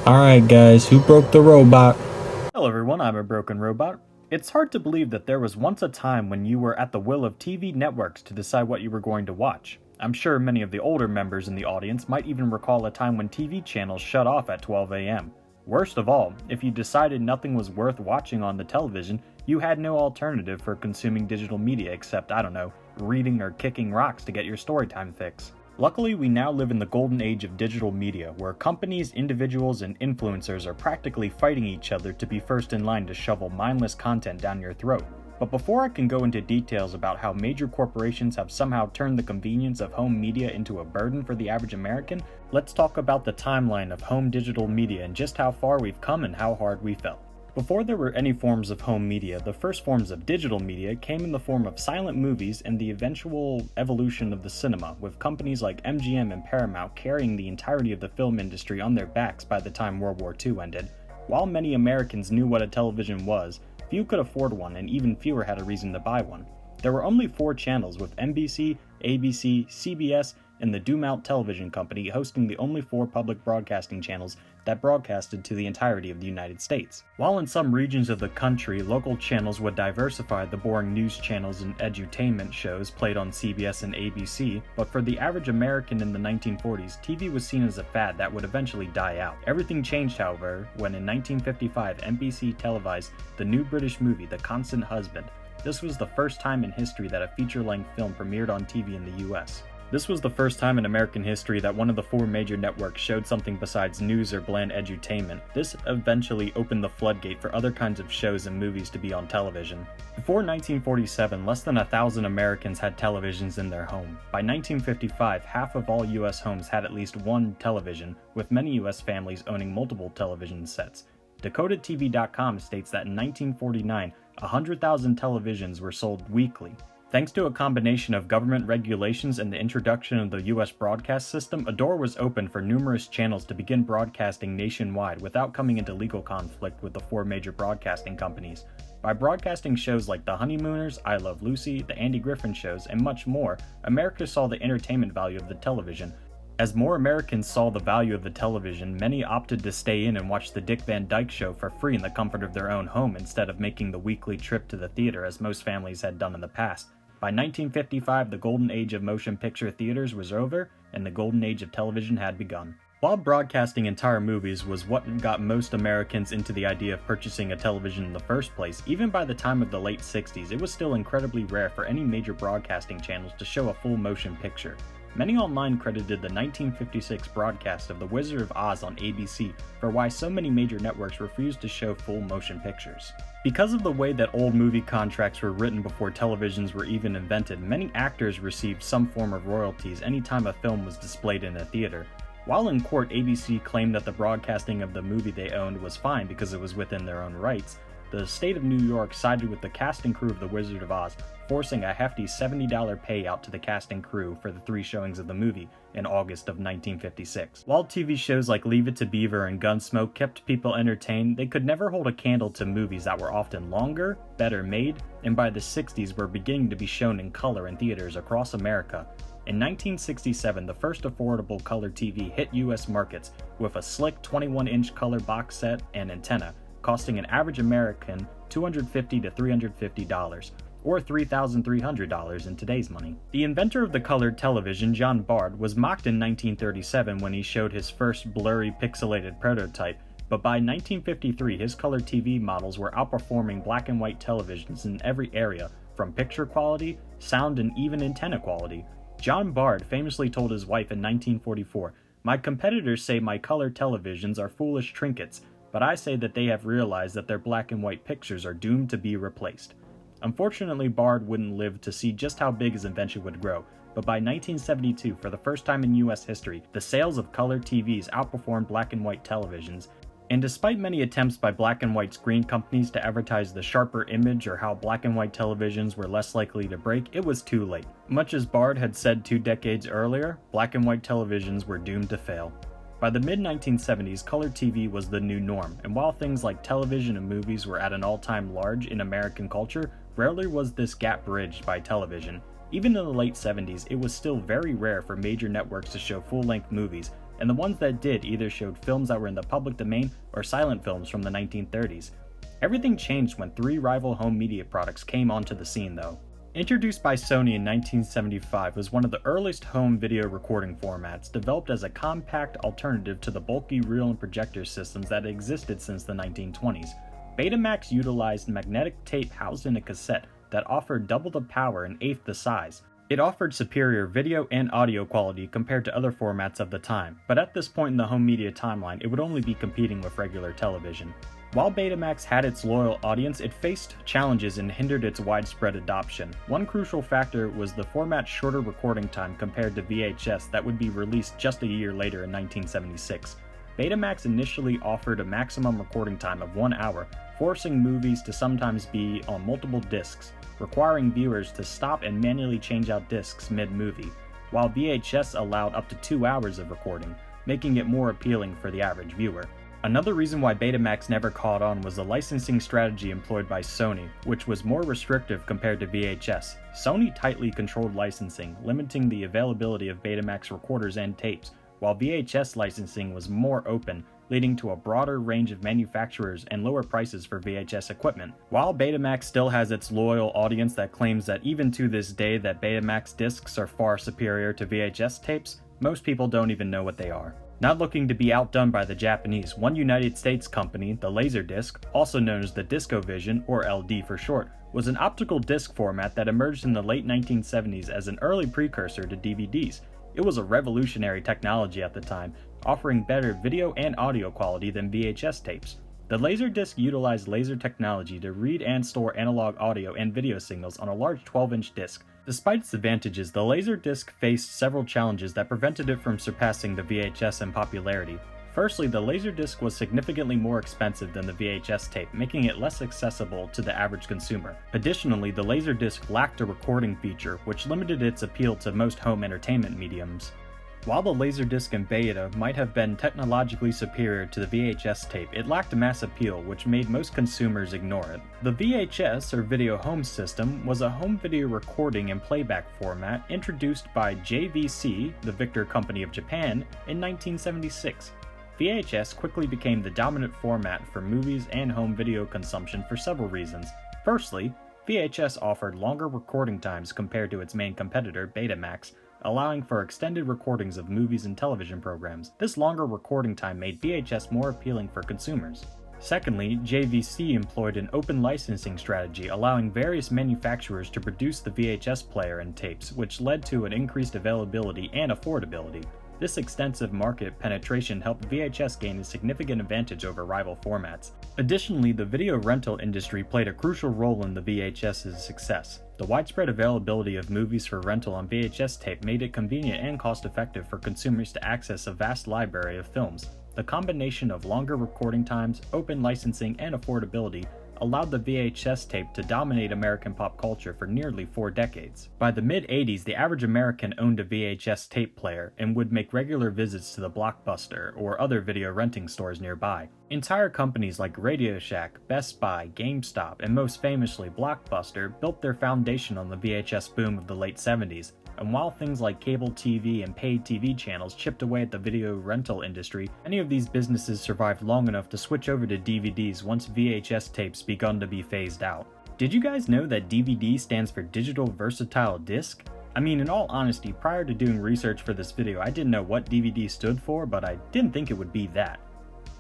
Alright guys, who broke the robot? Hello everyone, I'm a broken robot. It's hard to believe that there was once a time when you were at the will of TV networks to decide what you were going to watch. I'm sure many of the older members in the audience might even recall a time when TV channels shut off at 12 a.m. Worst of all, if you decided nothing was worth watching on the television, you had no alternative for consuming digital media except, I don't know, reading or kicking rocks to get your storytime fix. Luckily, we now live in the golden age of digital media, where companies, individuals, and influencers are practically fighting each other to be first in line to shovel mindless content down your throat. But before I can go into details about how major corporations have somehow turned the convenience of home media into a burden for the average American, let's talk about the timeline of home digital media and just how far we've come and how hard we fell. Before there were any forms of home media, the first forms of digital media came in the form of silent movies and the eventual evolution of the cinema, with companies like MGM and Paramount carrying the entirety of the film industry on their backs by the time World War II ended. While many Americans knew what a television was, few could afford one and even fewer had a reason to buy one. There were only 4 channels, with NBC, ABC, CBS, and the Dumont Television Company hosting the only 4 public broadcasting channels that broadcasted to the entirety of the United States. While in some regions of the country, local channels would diversify the boring news channels and edutainment shows played on CBS and ABC, but for the average American in the 1940s, TV was seen as a fad that would eventually die out. Everything changed, however, when in 1955 NBC televised the new British movie The Constant Husband. This was the first time in history that a feature-length film premiered on TV in the US. This was the first time in American history that one of the 4 major networks showed something besides news or bland edutainment. This eventually opened the floodgate for other kinds of shows and movies to be on television. Before 1947, less than 1,000 Americans had televisions in their home. By 1955, half of all US homes had at least one television, with many US families owning multiple television sets. DecodedTV.com states that in 1949, 100,000 televisions were sold weekly. Thanks to a combination of government regulations and the introduction of the US broadcast system, a door was opened for numerous channels to begin broadcasting nationwide without coming into legal conflict with the 4 major broadcasting companies. By broadcasting shows like The Honeymooners, I Love Lucy, The Andy Griffin Shows, and much more, America saw the entertainment value of the television. As more Americans saw the value of the television, many opted to stay in and watch the Dick Van Dyke Show for free in the comfort of their own home instead of making the weekly trip to the theater as most families had done in the past. By 1955, the golden age of motion picture theaters was over, and the golden age of television had begun. While broadcasting entire movies was what got most Americans into the idea of purchasing a television in the first place, even by the time of the late 60s, it was still incredibly rare for any major broadcasting channels to show a full motion picture. Many online credited the 1956 broadcast of The Wizard of Oz on ABC for why so many major networks refused to show full motion pictures. Because of the way that old movie contracts were written before televisions were even invented, many actors received some form of royalties anytime a film was displayed in a theater. While in court, ABC claimed that the broadcasting of the movie they owned was fine because it was within their own rights, the state of New York sided with the cast and crew of The Wizard of Oz, forcing a hefty $70 payout to the cast and crew for the 3 showings of the movie in August of 1956. While TV shows like Leave It to Beaver and Gunsmoke kept people entertained, they could never hold a candle to movies that were often longer, better made, and by the 60s were beginning to be shown in color in theaters across America. In 1967, the first affordable color TV hit US markets with a slick 21-inch color box set and antenna, costing an average American $250 to $350, or $3,300 in today's money. The inventor of the colored television, John Bard, was mocked in 1937 when he showed his first blurry pixelated prototype, but by 1953 his color TV models were outperforming black and white televisions in every area, from picture quality, sound, and even antenna quality. John Bard famously told his wife in 1944, "My competitors say my color televisions are foolish trinkets, but I say that they have realized that their black and white pictures are doomed to be replaced." Unfortunately, Bard wouldn't live to see just how big his invention would grow, but by 1972, for the first time in US history, the sales of color TVs outperformed black and white televisions, and despite many attempts by black and white screen companies to advertise the sharper image or how black and white televisions were less likely to break, it was too late. Much as Bard had said 2 decades earlier, black and white televisions were doomed to fail. By the mid-1970s, color TV was the new norm, and while things like television and movies were at an all-time large in American culture, rarely was this gap bridged by television. Even in the late 70s, it was still very rare for major networks to show full-length movies, and the ones that did either showed films that were in the public domain or silent films from the 1930s. Everything changed when three rival home media products came onto the scene though. Introduced by Sony in 1975 was one of the earliest home video recording formats, developed as a compact alternative to the bulky reel and projector systems that existed since the 1920s. Betamax utilized magnetic tape housed in a cassette that offered double the power and eighth the size. It offered superior video and audio quality compared to other formats of the time, but at this point in the home media timeline, it would only be competing with regular television. While Betamax had its loyal audience, it faced challenges and hindered its widespread adoption. One crucial factor was the format's shorter recording time compared to VHS that would be released just a year later in 1976. Betamax initially offered a maximum recording time of 1 hour, forcing movies to sometimes be on multiple discs, requiring viewers to stop and manually change out discs mid-movie, while VHS allowed up to 2 hours of recording, making it more appealing for the average viewer. Another reason why Betamax never caught on was the licensing strategy employed by Sony, which was more restrictive compared to VHS. Sony tightly controlled licensing, limiting the availability of Betamax recorders and tapes, while VHS licensing was more open, leading to a broader range of manufacturers and lower prices for VHS equipment. While Betamax still has its loyal audience that claims that even to this day that Betamax discs are far superior to VHS tapes, most people don't even know what they are. Not looking to be outdone by the Japanese, one United States company, the Laserdisc, also known as the DiscoVision, or LD for short, was an optical disc format that emerged in the late 1970s as an early precursor to DVDs. It was a revolutionary technology at the time, offering better video and audio quality than VHS tapes. The Laserdisc utilized laser technology to read and store analog audio and video signals on a large 12-inch disc. Despite its advantages, the Laserdisc faced several challenges that prevented it from surpassing the VHS in popularity. Firstly, the Laserdisc was significantly more expensive than the VHS tape, making it less accessible to the average consumer. Additionally, the Laserdisc lacked a recording feature, which limited its appeal to most home entertainment mediums. While the Laserdisc and Beta might have been technologically superior to the VHS tape, it lacked mass appeal, which made most consumers ignore it. The VHS, or Video Home System, was a home video recording and playback format introduced by JVC, the Victor Company of Japan, in 1976. VHS quickly became the dominant format for movies and home video consumption for several reasons. Firstly, VHS offered longer recording times compared to its main competitor, Betamax, allowing for extended recordings of movies and television programs. This longer recording time made VHS more appealing for consumers. Secondly, JVC employed an open licensing strategy, allowing various manufacturers to produce the VHS player and tapes, which led to an increased availability and affordability. This extensive market penetration helped VHS gain a significant advantage over rival formats. Additionally, the video rental industry played a crucial role in the VHS's success. The widespread availability of movies for rental on VHS tape made it convenient and cost-effective for consumers to access a vast library of films. The combination of longer recording times, open licensing, and affordability allowed the VHS tape to dominate American pop culture for nearly 4 decades. By the mid-80s, the average American owned a VHS tape player and would make regular visits to the Blockbuster or other video renting stores nearby. Entire companies like Radio Shack, Best Buy, GameStop, and most famously Blockbuster built their foundation on the VHS boom of the late 70s. And while things like cable TV and paid TV channels chipped away at the video rental industry, many of these businesses survived long enough to switch over to DVDs once VHS tapes begun to be phased out. Did you guys know that DVD stands for Digital Versatile Disc? I mean, in all honesty, prior to doing research for this video, I didn't know what DVD stood for, but I didn't think it would be that.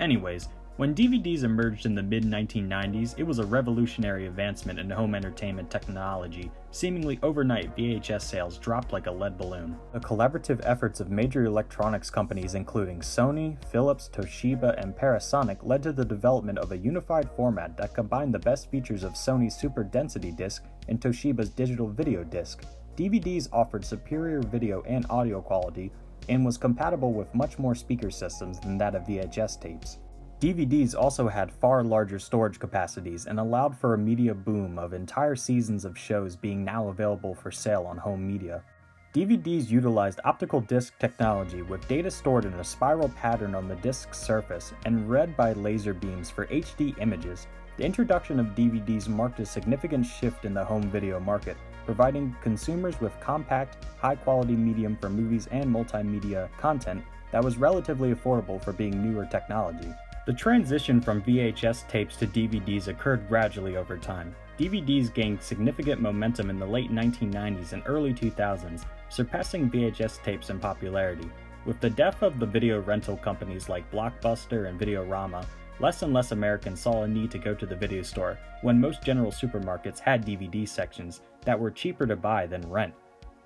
Anyways, when DVDs emerged in the mid-1990s, it was a revolutionary advancement in home entertainment technology. Seemingly overnight, VHS sales dropped like a lead balloon. The collaborative efforts of major electronics companies including Sony, Philips, Toshiba, and Panasonic led to the development of a unified format that combined the best features of Sony's Super Density Disc and Toshiba's Digital Video Disc. DVDs offered superior video and audio quality and was compatible with much more speaker systems than that of VHS tapes. DVDs also had far larger storage capacities and allowed for a media boom of entire seasons of shows being now available for sale on home media. DVDs utilized optical disc technology with data stored in a spiral pattern on the disc's surface and read by laser beams for HD images. The introduction of DVDs marked a significant shift in the home video market, providing consumers with compact, high-quality medium for movies and multimedia content that was relatively affordable for being newer technology. The transition from VHS tapes to DVDs occurred gradually over time. DVDs gained significant momentum in the late 1990s and early 2000s, surpassing VHS tapes in popularity. With the death of the video rental companies like Blockbuster and Videorama, less and less Americans saw a need to go to the video store when most general supermarkets had DVD sections that were cheaper to buy than rent.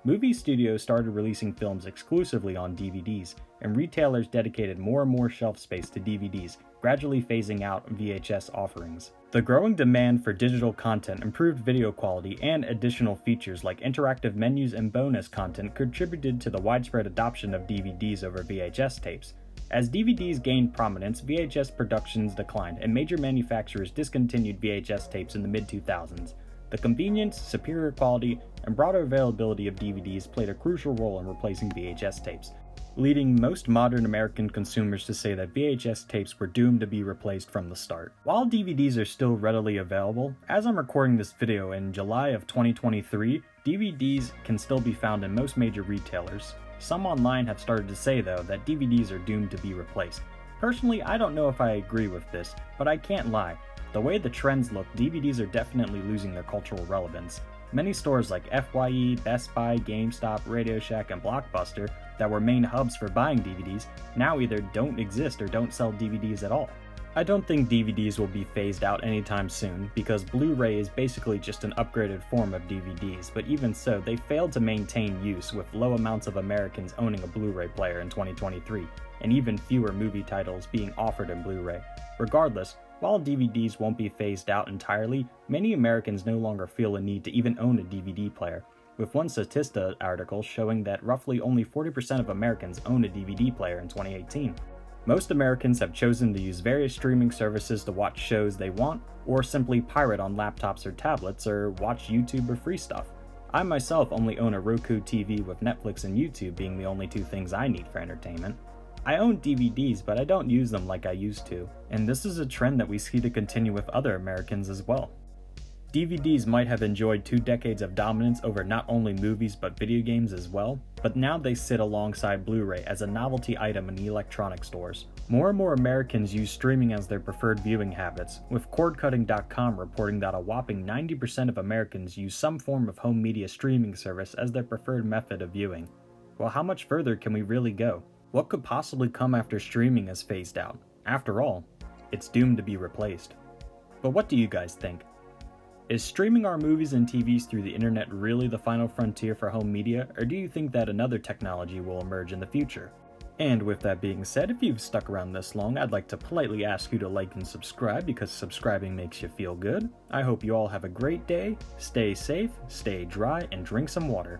Movie studios started releasing films exclusively on DVDs, and retailers dedicated more and more shelf space to DVDs, gradually phasing out VHS offerings. The growing demand for digital content, improved video quality, and additional features like interactive menus and bonus content contributed to the widespread adoption of DVDs over VHS tapes. As DVDs gained prominence, VHS productions declined, and major manufacturers discontinued VHS tapes in the mid-2000s. The convenience, superior quality, and broader availability of DVDs played a crucial role in replacing VHS tapes, leading most modern American consumers to say that VHS tapes were doomed to be replaced from the start. While DVDs are still readily available, as I'm recording this video in July of 2023, DVDs can still be found in most major retailers. Some online have started to say, though, that DVDs are doomed to be replaced. Personally, I don't know if I agree with this, but I can't lie. The way the trends look, DVDs are definitely losing their cultural relevance. Many stores like FYE, Best Buy, GameStop, Radio Shack, and Blockbuster that were main hubs for buying DVDs now either don't exist or don't sell DVDs at all. I don't think DVDs will be phased out anytime soon because Blu-ray is basically just an upgraded form of DVDs, but even so, they failed to maintain use with low amounts of Americans owning a Blu-ray player in 2023, and even fewer movie titles being offered in Blu-ray. Regardless, while DVDs won't be phased out entirely, many Americans no longer feel a need to even own a DVD player, with one Statista article showing that roughly only 40% of Americans own a DVD player in 2018. Most Americans have chosen to use various streaming services to watch shows they want, or simply pirate on laptops or tablets, or watch YouTube or free stuff. I myself only own a Roku TV with Netflix and YouTube being the only two things I need for entertainment. I own DVDs, but I don't use them like I used to, and this is a trend that we see to continue with other Americans as well. DVDs might have enjoyed 2 decades of dominance over not only movies but video games as well, but now they sit alongside Blu-ray as a novelty item in electronic stores. More and more Americans use streaming as their preferred viewing habits, with cordcutting.com reporting that a whopping 90% of Americans use some form of home media streaming service as their preferred method of viewing. Well, how much further can we really go? What could possibly come after streaming is phased out? After all, it's doomed to be replaced. But what do you guys think? Is streaming our movies and TVs through the internet really the final frontier for home media, or do you think that another technology will emerge in the future? And with that being said, if you've stuck around this long, I'd like to politely ask you to like and subscribe because subscribing makes you feel good. I hope you all have a great day, stay safe, stay dry, and drink some water.